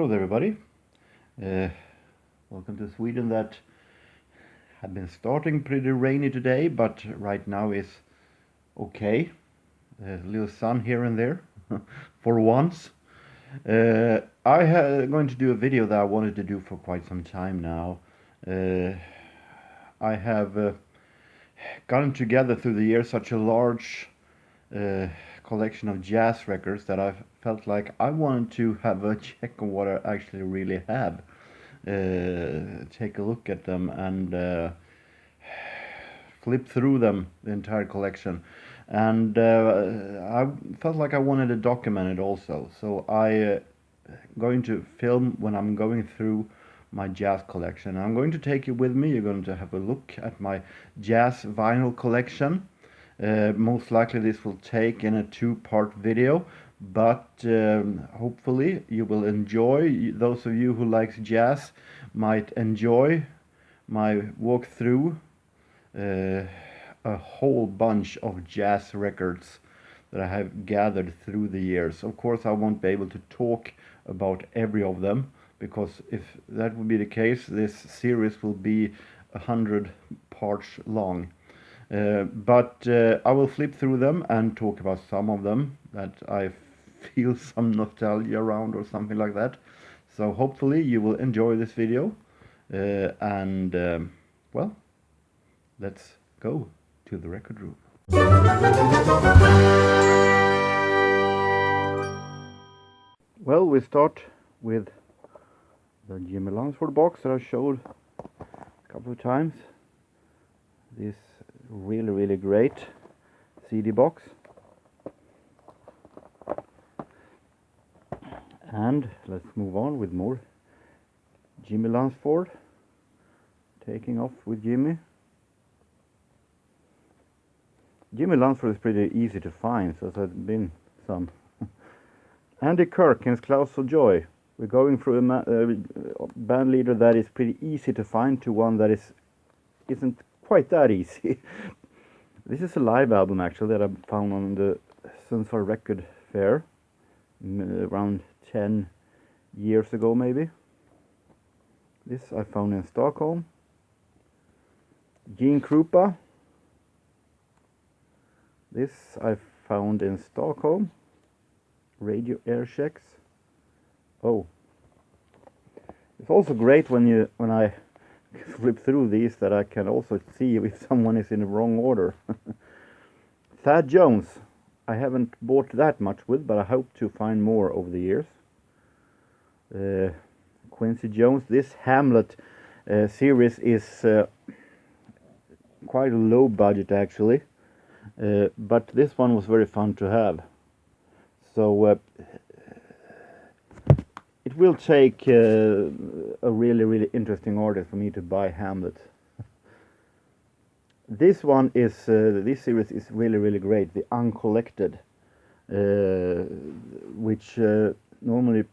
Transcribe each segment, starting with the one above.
Hello there, everybody. Welcome to Sweden. That had been starting pretty rainy today, but right now is okay. A little sun here and there for once. Going to do a video that I wanted to do for quite some time now. I have gotten together through the years such a large collection of jazz records that I felt like I wanted to have a check on what I actually really have. Take a look at them and flip through them, the entire collection. And I felt like I wanted to document it also. So I going to film when I'm going through my jazz collection. I'm going to take you with me. You're going to have a look at my jazz vinyl collection. Most likely this will take in a two-part video, but hopefully you will enjoy. Those of you who likes jazz might enjoy my walkthrough. A whole bunch of jazz records that I have gathered through the years. Of course, I won't be able to talk about every of them, because if that would be the case, this series will be 100 parts long. But I will flip through them and talk about some of them that I feel some nostalgia around or something like that. So hopefully you will enjoy this video. Well, let's go to the record room. Well, we start with the Jimmy Lunsford box that I showed a couple of times. This really great CD box. And let's move on with more Jimmy Lunsford. Taking off with Jimmy. Jimmy Lunsford is pretty easy to find, so there's been some. Andy Kirkins, Clouds of Joy. We're going through a band leader that is pretty easy to find to one that isn't quite that easy. This is a live album actually that I found on the Sundsvall Record Fair around 10 years ago maybe. This I found in Stockholm. Gene Krupa. This I found in Stockholm. Radio Air Checks. Oh, it's also great when I flip through these that I can also see if someone is in the wrong order. Thad Jones, I haven't bought that much with, but I hope to find more over the years. Quincy Jones, this Hamlet series is quite a low budget actually, but this one was very fun to have. So it will take a really interesting artist for me to buy Hamlet. This one is this series is really great. The Uncollected, which normally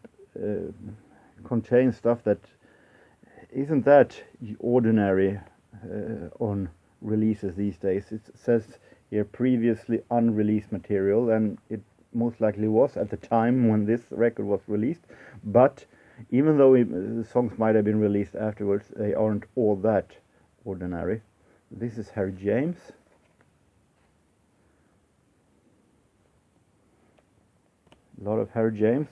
contains stuff that isn't that ordinary on releases these days. It says here previously unreleased material, and it most likely was at the time when this record was released, but even though the songs might have been released afterwards, they aren't all that ordinary. This is Harry James. A lot of Harry James.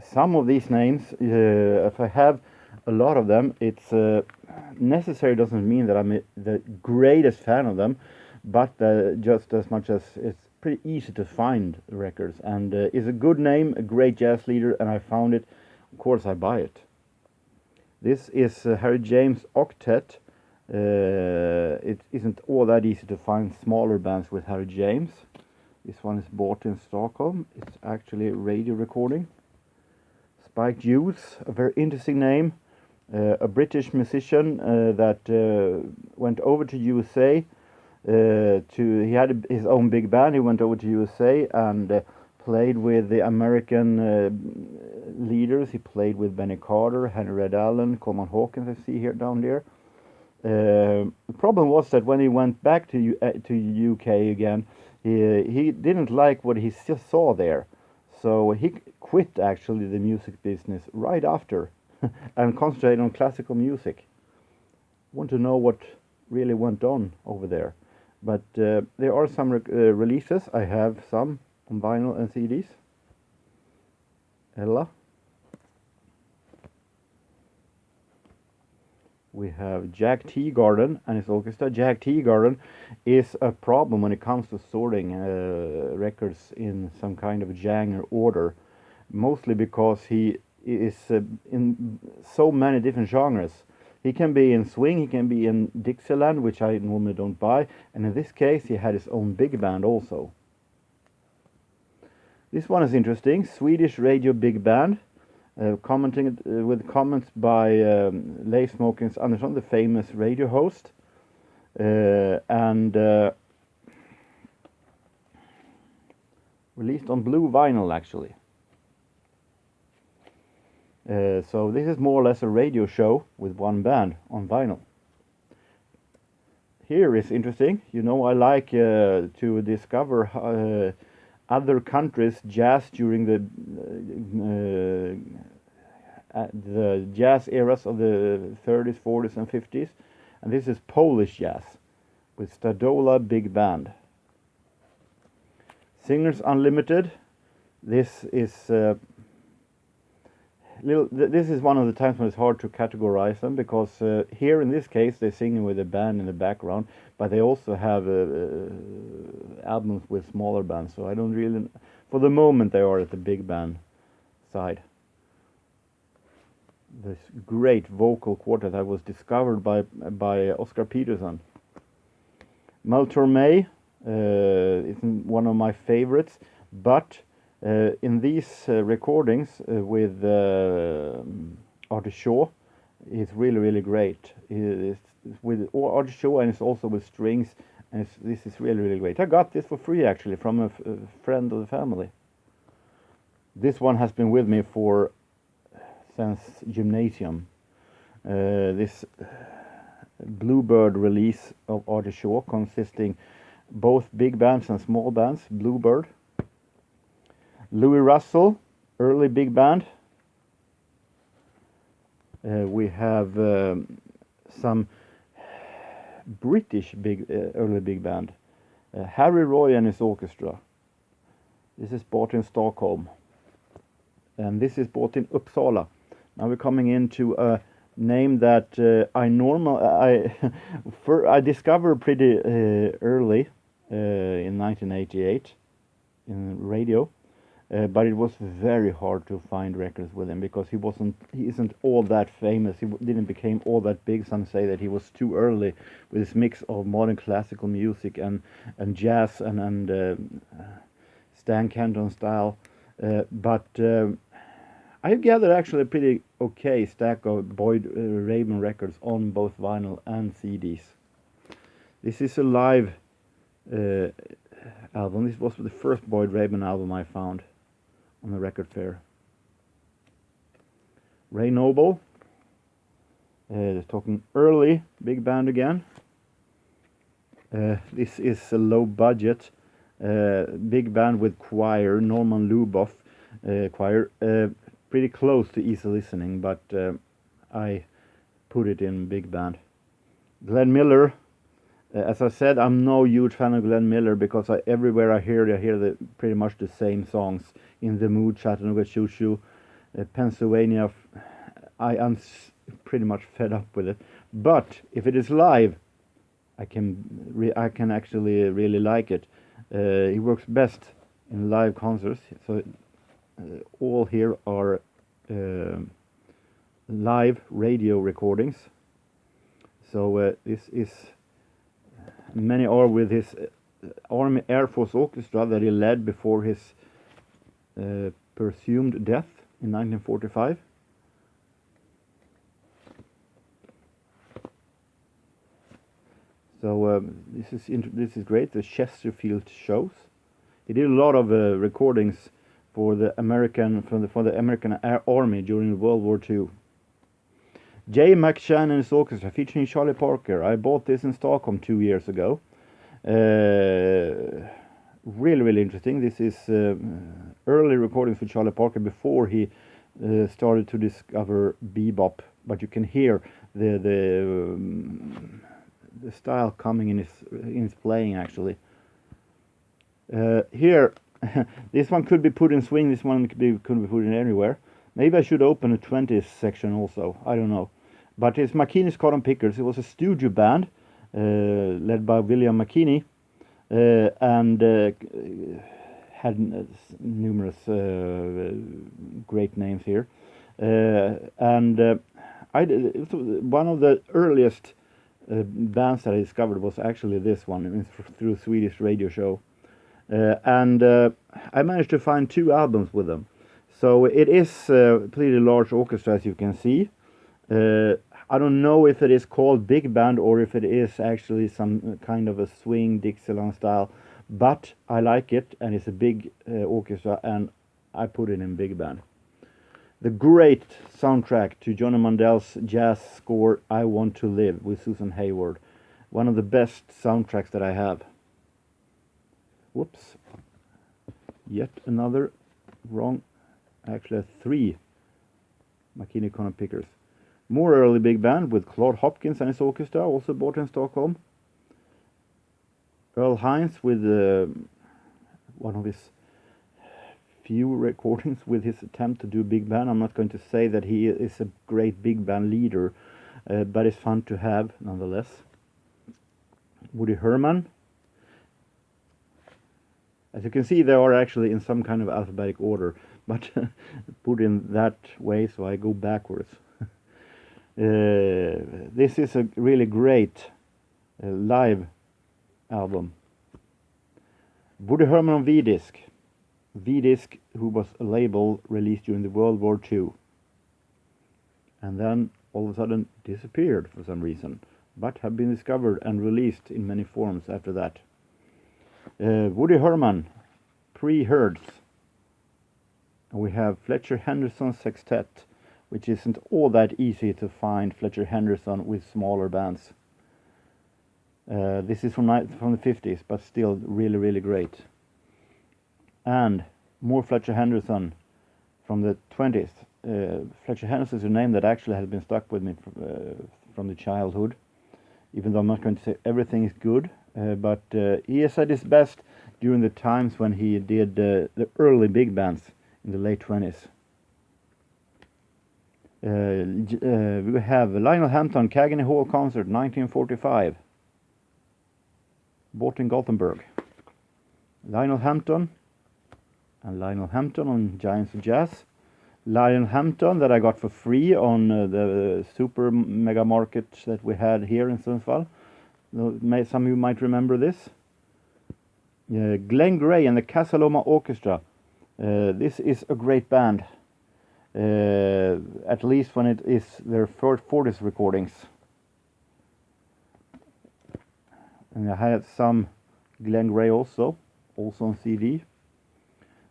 Some of these names, if I have a lot of them, it's necessary doesn't mean that I'm the greatest fan of them, but just as much as it's pretty easy to find records, and is a good name, a great jazz leader, and I found it, of course I buy it. This is Harry James Octet. It isn't all that easy to find smaller bands with Harry James. This one is bought in Stockholm. It's actually a radio recording. Spike Hughes, a very interesting name, a British musician that went over to USA. He had his own big band. He went over to USA and played with the American leaders. He played with Benny Carter, Henry Red Allen, Coleman Hawkins. I see here down there. The problem was that when he went back to UK again, he didn't like what he saw there. So he quit actually the music business right after and concentrated on classical music. Want to know what really went on over there. But there are some releases. I have some on vinyl and CDs. Ella. We have Jack Teagarden and his orchestra. Jack Teagarden is a problem when it comes to sorting records in some kind of genre order, mostly because he is in so many different genres. He can be in swing, he can be in Dixieland, which I normally don't buy, and in this case he had his own big band also. This one is interesting, Swedish radio big band. Commenting with comments by Leif Smokins Andersson, the famous radio host, and released on blue vinyl actually. So this is more or less a radio show with one band on vinyl. Here is interesting. You know, I like to discover other countries' jazz during the jazz eras of the 30s, 40s, and 50s, and this is Polish jazz with Stadola Big Band. Singers Unlimited. This is this is one of the times when it's hard to categorize them, because here in this case they're singing with a band in the background, but they also have albums with smaller bands, so I don't really, for the moment they are at the big band side. This great vocal quartet that was discovered by Oscar Peterson. Mel Torme is one of my favorites, but in these recordings with Artie Shaw, it's really great. It's with Artie Shaw, and it's also with strings, and this is really great. I got this for free actually from a friend of the family. This one has been with me since gymnasium. This Bluebird release of Artie Shaw, consisting both big bands and small bands. Bluebird. Louis Russell, early big band. We have some British early big band. Harry Roy and his orchestra. This is bought in Stockholm, and this is bought in Uppsala. Now we're coming into a name that I discovered pretty early in 1988 in radio. But it was very hard to find records with him, because he isn't all that famous. He didn't become all that big. Some say that he was too early with his mix of modern classical music and jazz and Stan Kenton style. But I gathered actually a pretty okay stack of Boyd Raven records on both vinyl and CDs. This is a live album. This was the first Boyd Raven album I found on the record fair. Ray Noble, talking early big band again. This is a low budget big band with choir, Norman Luboff choir, pretty close to easy listening, but I put it in big band. Glenn Miller. As I said, I'm no huge fan of Glenn Miller, because everywhere I hear pretty much the same songs. In the Mood, Chattanooga Choo Choo, Pennsylvania. I am pretty much fed up with it. But if it is live, I can actually really like it. He works best in live concerts. So all here are live radio recordings. So this is. Many are with his Army Air Force Orchestra that he led before his presumed death in 1945. So this is great. The Chesterfield shows. He did a lot of recordings for the American Army during World War II. Jay McShann and his orchestra, featuring Charlie Parker. I bought this in Stockholm 2 years ago. Really interesting. This is early recordings with Charlie Parker before he started to discover bebop. But you can hear the style coming in his playing actually. Here, this one could be put in swing. This one could be put in anywhere. Maybe I should open a 20s section also. I don't know. But it's McKinney's Cotton Pickers. It was a studio band led by William McKinney and had numerous great names here. It was one of the earliest bands that I discovered was actually this one through a Swedish radio show. I managed to find 2 albums with them. So it is a pretty large orchestra, as you can see. I don't know if it is called big band or if it is actually some kind of a swing Dixieland style, but I like it, and it's a big orchestra, and I put it in big band. The great soundtrack to Johnny Mandel's jazz score I Want to Live with Susan Hayward. One of the best soundtracks that I have. Whoops. Yet another wrong. Actually 3 McKinney Cotton Pickers. More early big band with Claude Hopkins and his orchestra, also bought in Stockholm. Earl Hines with one of his few recordings with his attempt to do big band. I'm not going to say that he is a great big band leader, but it's fun to have nonetheless. Woody Herman. As you can see, they are actually in some kind of alphabetic order, but put in that way, so I go backwards. This is a really great live album. Woody Herman on V-Disc. V-Disc, who was a label released during the World War II. And then all of a sudden disappeared for some reason, but have been discovered and released in many forms after that. Woody Herman, pre-Herds. And we have Fletcher Henderson Sextet, which isn't all that easy to find Fletcher Henderson with smaller bands. This is from the 50s, but still really, really great. And more Fletcher Henderson from the 20s. Fletcher Henderson is a name that actually has been stuck with me from the childhood, even though I'm not going to say everything is good, but he has at his best during the times when he did the early big bands in the late 20s. We have Lionel Hampton, Cagney Hall Concert, 1945. Bought in Gothenburg. Lionel Hampton and Lionel Hampton on Giants of Jazz. Lionel Hampton that I got for free on the super mega market that we had here in Sundsvall. Some of you might remember this. Glenn Gray and the Casaloma Orchestra. This is a great band. At least when it is their 40s recordings. And I had some Glenn Gray also on CD.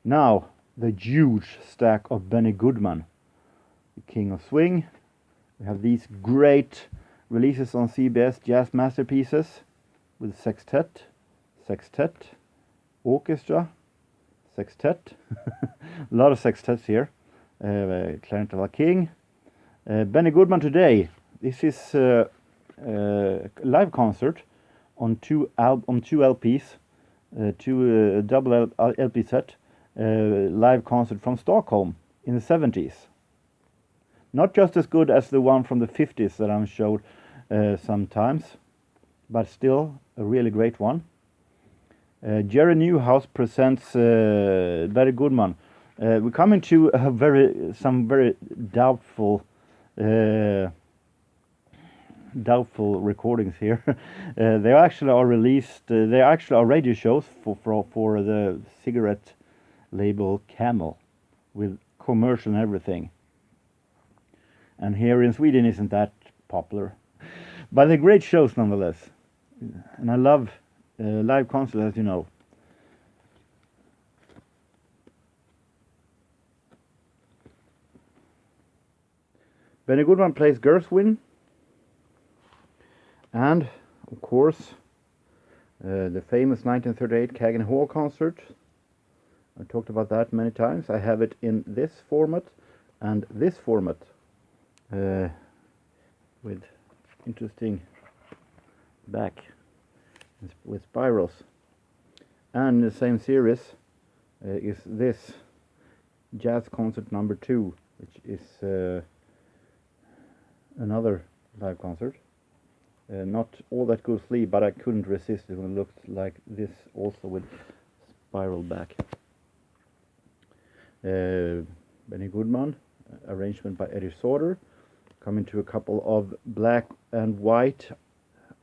Now, the huge stack of Benny Goodman, the King of Swing. We have these great releases on CBS, Jazz Masterpieces, with Sextet, Orchestra, Sextet. A lot of sextets here. Clarence of King. Benny Goodman today. This is a live concert on two LPs, double LP set, live concert from Stockholm in the 70s. Not just as good as the one from the 50s that I'm showed sometimes, but still a really great one. Jerry Newhouse presents Benny Goodman. We're coming to some very doubtful recordings here. They actually are released. They actually are radio shows for the cigarette label Camel, with commercial and everything. And here in Sweden isn't that popular, but they're great shows nonetheless. And I love live concerts, as you know. Benny Goodman plays Gershwin, and of course the famous 1938 Cagney Hall concert, I talked about that many times. I have it in this format and this format with interesting back with spirals. And the same series is this Jazz Concert number 2, which is another live concert. Not all that good sleeve, but I couldn't resist it when it looked like this also with spiral back. Benny Goodman, arrangement by Eddie Sauter, coming to a couple of black and white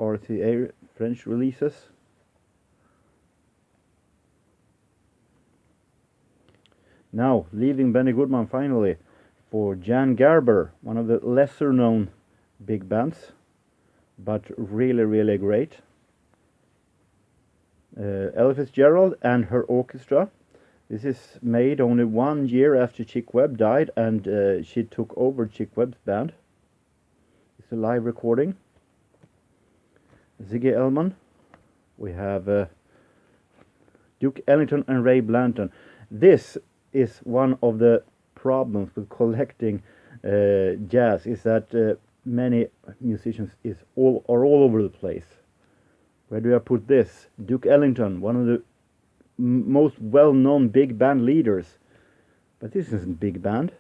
RCA French releases. Now, leaving Benny Goodman finally for Jan Garber, one of the lesser known big bands, but really great. Ella Fitzgerald and her orchestra. This is made only 1 year after Chick Webb died, and she took over Chick Webb's band. It's a live recording. Ziggy Elman. We have Duke Ellington and Ray Blanton. This is one of the problems with collecting jazz, is that many musicians are all over the place. Where do I put this? Duke Ellington, one of the most well-known big band leaders, but this isn't big band.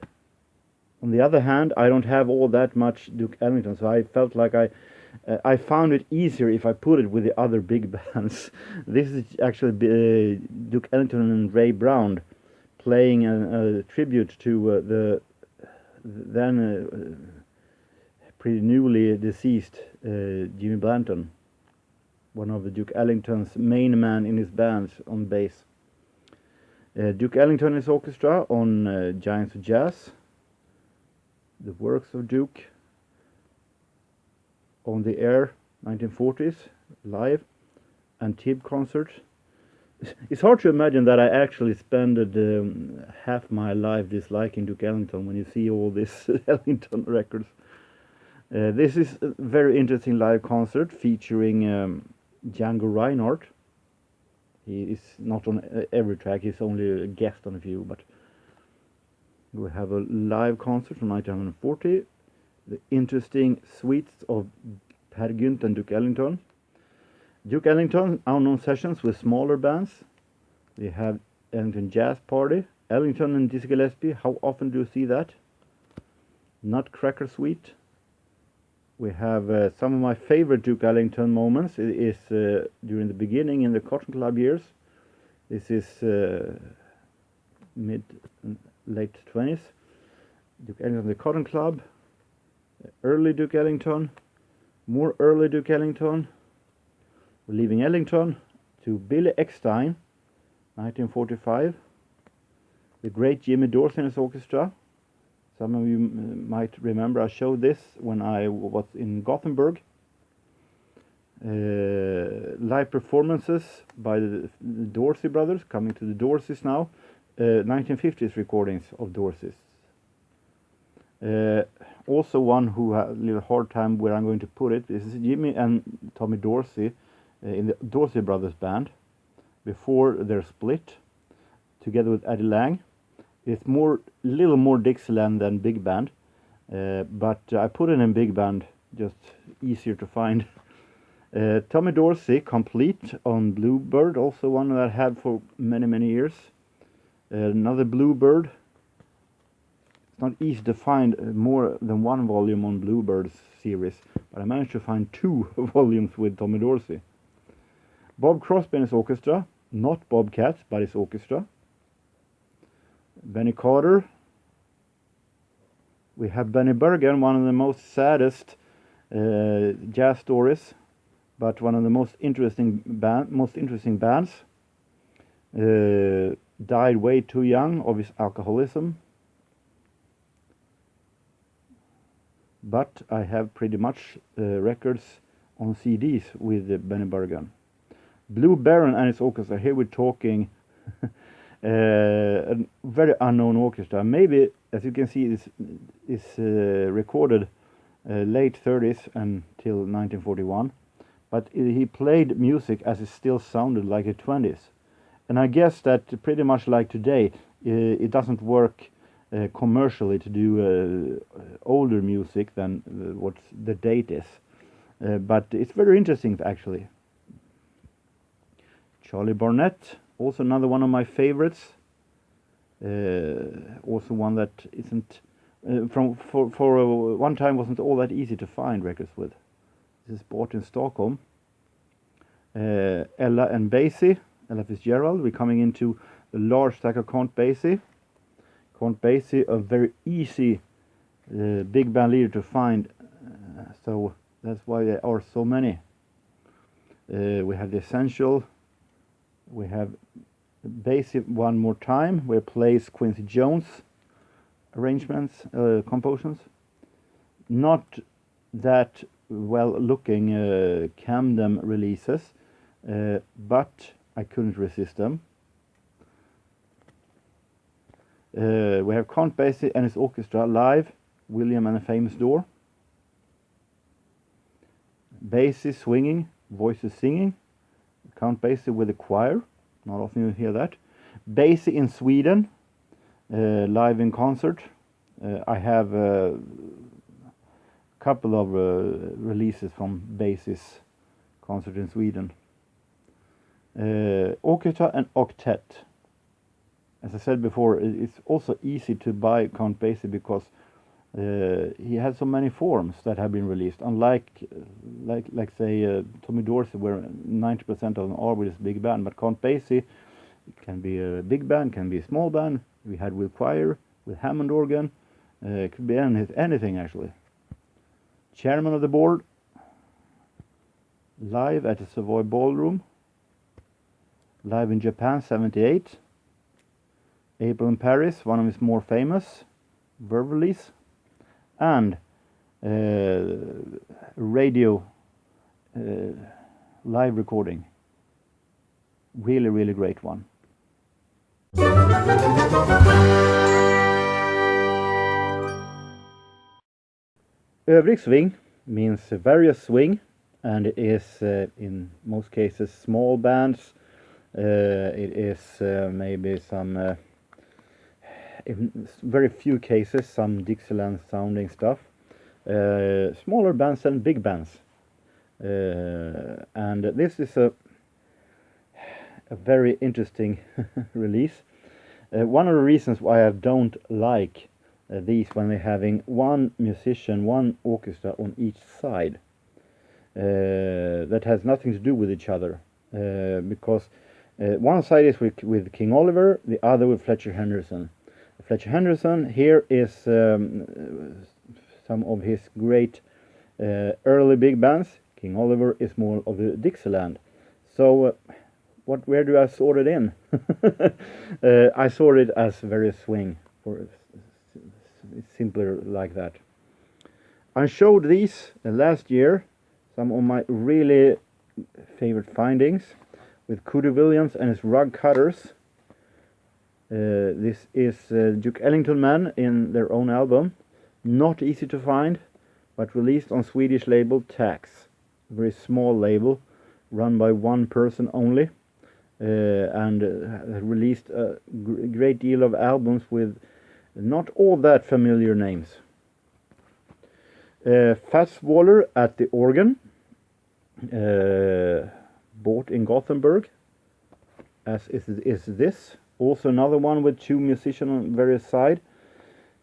On the other hand, I don't have all that much Duke Ellington, so I felt like I found it easier if I put it with the other big bands. This is actually Duke Ellington and Ray Brown playing a tribute to the then pretty newly deceased Jimmy Blanton, one of the Duke Ellington's main man in his band on bass. Duke Ellington and his orchestra on Giants of Jazz, the works of Duke on the air, 1940s, live, and Tibb concert. It's hard to imagine that I actually spent half my life disliking Duke Ellington when you see all these Ellington records. This is a very interesting live concert featuring Django Reinhardt. He is not on every track, he's only a guest on a few, but we have a live concert from 1940. The interesting suites of Per Gynt and Duke Ellington. Duke Ellington, unknown sessions with smaller bands. We have Ellington Jazz Party, Ellington and Dizzy Gillespie. How often do you see that? Nutcracker Suite. We have some of my favorite Duke Ellington moments is during the beginning in the Cotton Club years. This is late 20s. Duke Ellington, the Cotton Club. Early Duke Ellington. More early Duke Ellington. We're leaving Ellington to Billy Eckstine, 1945. The great Jimmy Dorsey and his orchestra. Some of you might remember I showed this when I was in Gothenburg. Live performances by the Dorsey brothers, coming to the Dorseys now. 1950s recordings of Dorseys. Also one who had a little hard time where I'm going to put it. This is Jimmy and Tommy Dorsey in the Dorsey Brothers band before their split, together with Eddie Lang. It's little more Dixieland than big band, but I put it in big band, just easier to find. Tommy Dorsey, complete on Bluebird, also one that I had for many years. Another Bluebird. It's not easy to find more than one volume on Bluebird's series, but I managed to find 2 volumes with Tommy Dorsey. Bob Crosby and his orchestra, not Bobcats, but his orchestra. Benny Carter. We have Benny Bergen, one of the most saddest jazz stories, but one of the most interesting bands. Died way too young of his alcoholism. But I have pretty much records on CDs with Benny Bergen. Blue Baron and his orchestra. Here we're talking a very unknown orchestra. Maybe, as you can see, is recorded late 30s until 1941. But he played music as it still sounded like the 20s. And I guess that pretty much like today, it doesn't work commercially to do older music than what the date is. But it's very interesting actually. Charlie Barnett, also another one of my favorites. Also one that isn't for one time wasn't all that easy to find records with. This is bought in Stockholm. Ella and Basie, Ella Fitzgerald. We're coming into a large stack of Count Basie. Count Basie, a very easy big band leader to find, so that's why there are so many. We have the Essential. We have Basie One More Time, where plays Quincy Jones arrangements, compositions. Not that well looking Camden releases, but I couldn't resist them. We have Count Basie and his orchestra live, William and the Famous Door. Basie swinging, voices singing. Count Basie with a choir, not often you hear that. Basie in Sweden, live in concert. I have a couple of releases from Basie's concert in Sweden. Orchestra and octet. As I said before, it's also easy to buy Count Basie because he has so many forms that have been released. Unlike, say, Tommy Dorsey, where 90% of them are with his big band. But Count Basie, it can be a big band, can be a small band. We had with choir, with Hammond organ. It could be anything actually. Chairman of the board, live at the Savoy Ballroom. Live in Japan, 78. April in Paris, one of his more famous verb release, and radio live recording. Really, really great one. Övrig swing means various swing, and it is in most cases small bands. It is maybe some in very few cases some Dixieland sounding stuff, smaller bands and big bands, and this is a very interesting release. One of the reasons why I don't like these when they're having one musician, one orchestra on each side, that has nothing to do with each other, because one side is with King Oliver, the other with Fletcher Henderson. Fletcher Henderson, here is some of his great early big bands. King Oliver is more of the Dixieland. So where do I sort it in? I sort it as very swing, or it's simpler like that. I showed these last year, some of my really favorite findings, with Cootie Williams and his Rug Cutters. This is Duke Ellington Men in their own album. Not easy to find, but released on Swedish label Tax. A very small label, run by one person only, and released a great deal of albums with not all that familiar names. Fats Waller at the organ, bought in Gothenburg, as is this. Also another one with two musicians on various sides.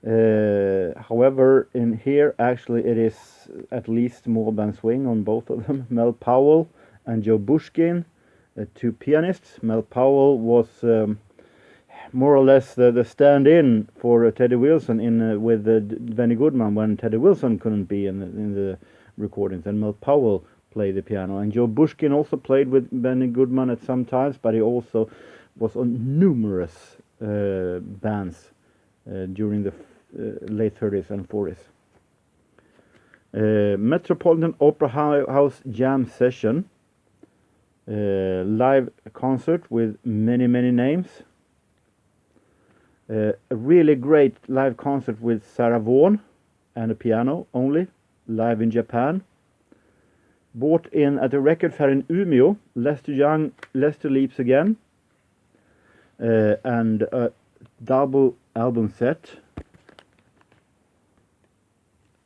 However, in here actually it is at least more than swing on both of them. Mel Powell and Joe Bushkin, two pianists. Mel Powell was more or less the stand-in for Teddy Wilson with Benny Goodman when Teddy Wilson couldn't be in the recordings, and Mel Powell played the piano. And Joe Bushkin also played with Benny Goodman at some times, but he also was on numerous bands during the late 30s and 40s. Metropolitan Opera House Jam Session, live concert with many names. A really great live concert with Sarah Vaughan and a piano only, live in Japan. Bought in at the record fair in Umeå, Lester Young, Lester Leaps Again. and a double album set.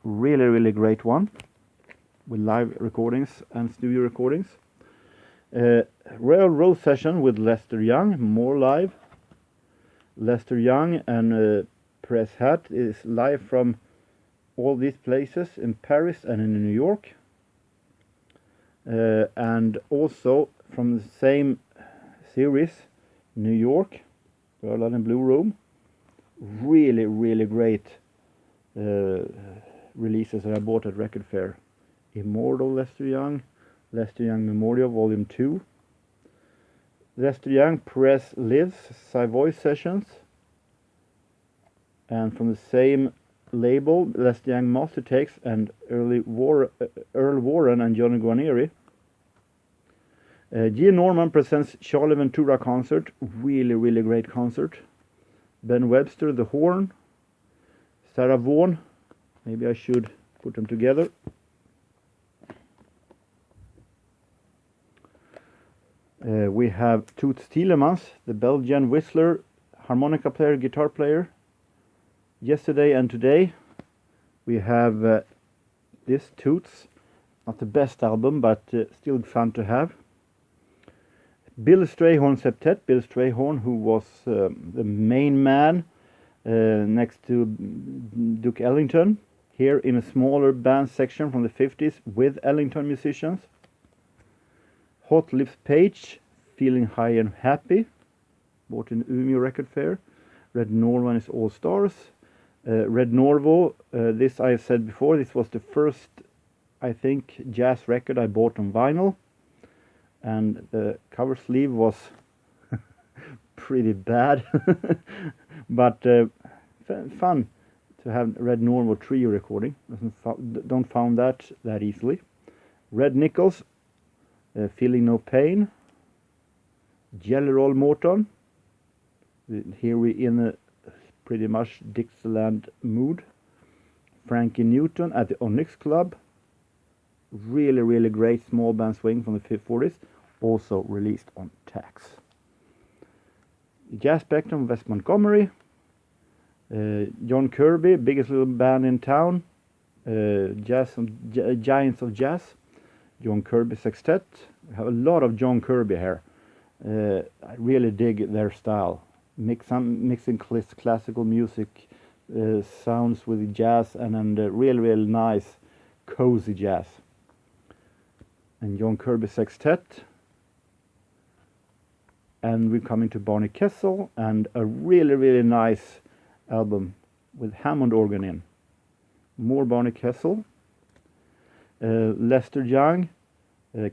Really great one with live recordings and studio recordings. Royal Rose session with Lester Young, more live. Lester Young and Press Hat is live from all these places in Paris and in New York. And also from the same series, New York, Berlin and Blue Room. Really great releases that I bought at Record Fair. Immortal Lester Young Memorial Volume 2. Lester Young Press Lives Savoy Sessions. And from the same label, Lester Young Master Takes and Earl Warren and Johnny Guarnieri. G. Norman presents Charlie Ventura concert, really great concert. Ben Webster, the horn. Sarah Vaughan, maybe I should put them together. We have Toots Thielemans, the Belgian whistler, harmonica player, guitar player. Yesterday and today we have this Toots, not the best album, but still fun to have. Bill Strayhorn Septet, Bill Strayhorn, who was the main man next to Duke Ellington, here in a smaller band section from the 50s with Ellington musicians. Hot Lips Page, Feeling High and Happy, bought in Umeå Record Fair. Red Norman is All Stars. Red Norvo, this I said before, this was the first, I think, jazz record I bought on vinyl. And the cover sleeve was pretty bad, but fun to have Red Norvo trio recording. Don't found that easily. Red Nichols, Feeling No Pain. Jelly Roll Morton, here we in a pretty much Dixieland mood. Frankie Newton at the Onyx Club, really great small band swing from the 40s, also released on Tax. Jazz Spectrum, West Montgomery. John Kirby, biggest little band in town. Giants of Jazz. John Kirby Sextet. We have a lot of John Kirby here. I really dig their style. Mixing classical music sounds with jazz and really nice, cozy jazz. And John Kirby Sextet. And we're coming to Barney Kessel and a really nice album with Hammond organ in. More Barney Kessel. Lester Young,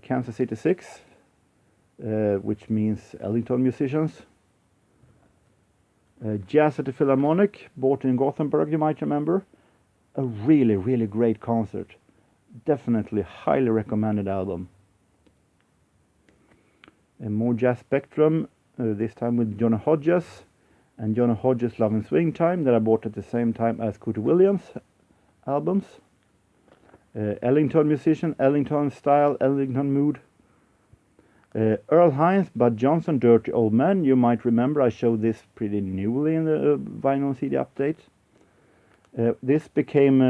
Kansas City 6, which means Ellington musicians. Jazz at the Philharmonic, bought in Gothenburg, you might remember. A really great concert. Definitely highly recommended album. And more Jazz Spectrum, this time with Johnny Hodges. And Johnny Hodges' Love and Swing Time, that I bought at the same time as Cooter Williams albums. Ellington musician, Ellington style, Ellington mood. Earl Hines, Bud Johnson, Dirty Old Man. You might remember I showed this pretty newly in the vinyl CD update. This became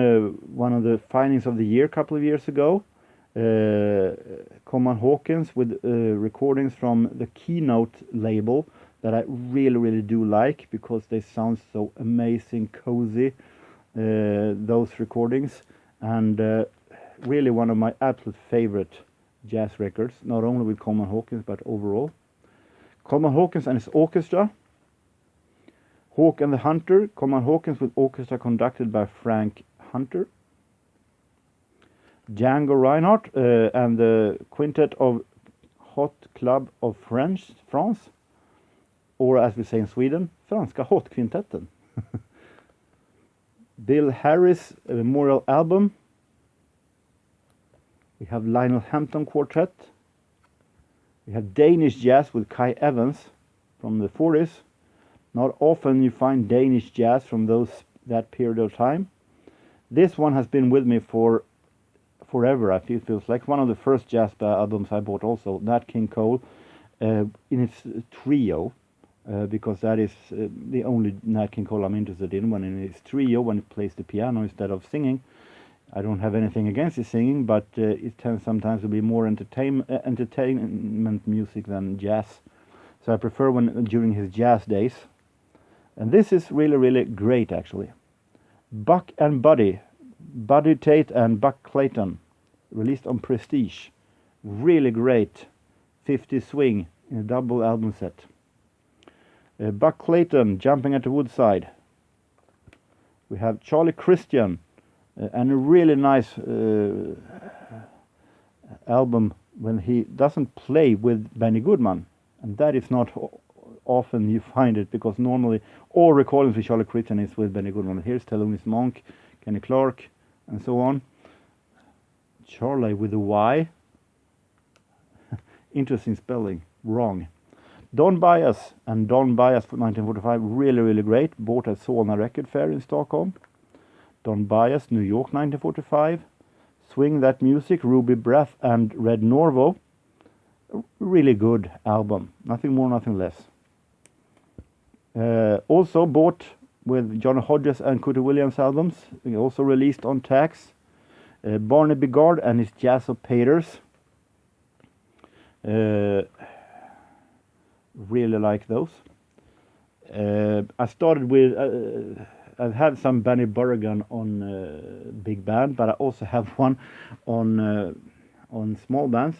one of the findings of the year a couple of years ago. Coleman Hawkins with recordings from the Keynote label that I really do like, because they sound so amazing, cozy, those recordings, and really one of my absolute favorite jazz records, not only with Coleman Hawkins but overall. Coleman Hawkins and his orchestra. Hawk and the Hunter, Coleman Hawkins with orchestra conducted by Frank Hunter. Django Reinhardt and the Quintet of Hot Club of France, or as we say in Sweden, Franska Hot-kvintetten. Bill Harris Memorial Album. We have Lionel Hampton Quartet. We have Danish jazz with Kai Evans from the 40s. Not often you find Danish jazz from that period of time. This one has been with me for forever. I feel it feels like one of the first jazz albums I bought also. Nat King Cole in its trio. because that is the only Nat King Cole I'm interested in, when in his trio, when he plays the piano instead of singing. I don't have anything against his singing, but it tends sometimes to be more entertainment music than jazz. So I prefer when during his jazz days. And this is really, really great, actually. Buck and Buddy, Buddy Tate and Buck Clayton, released on Prestige. Really great 50s swing in a double album set. Buck Clayton, Jumping at the Woodside. We have Charlie Christian, and a really nice album when he doesn't play with Benny Goodman, and that is not often you find it, because normally all recordings with Charlie Christian is with Benny Goodman. Here's Thelonious Monk, Kenny Clarke, and so on. Charlie with a Y. Interesting spelling. Wrong. Don Byas and Don Byas for 1945, really, really great. Bought at Solna Record Fair in Stockholm. Don Byas, New York, 1945. Swing That Music, Ruby Breath and Red Norvo. Really good album. Nothing more, nothing less. Also bought with Johnny Hodges and Cooter Williams albums. Also released on Tax. Barney Bigard and his Jazz of Paters. Really like those. I started with I've had some Benny Burrigan on big band, but I also have one on small bands.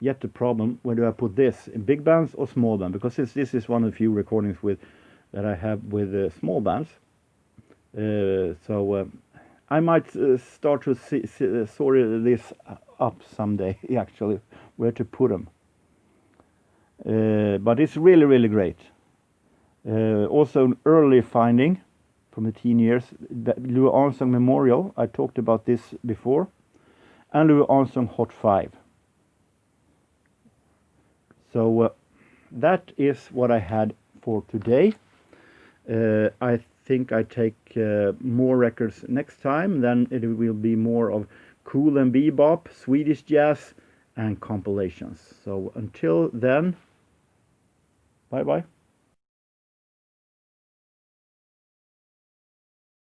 Yet the problem, where do I put this, in big bands or small band? Because this is one of the few recordings that I have with small bands. So I might start to sort this up someday, actually, where to put them. But it's really, really great. Also an early finding from the teen years, the Louis Armstrong Memorial. I talked about this before. And Louis Armstrong Hot 5. So that is what I had for today. I think I take more records next time. Then it will be more of cool and bebop, Swedish jazz, and compilations. So until then, bye bye.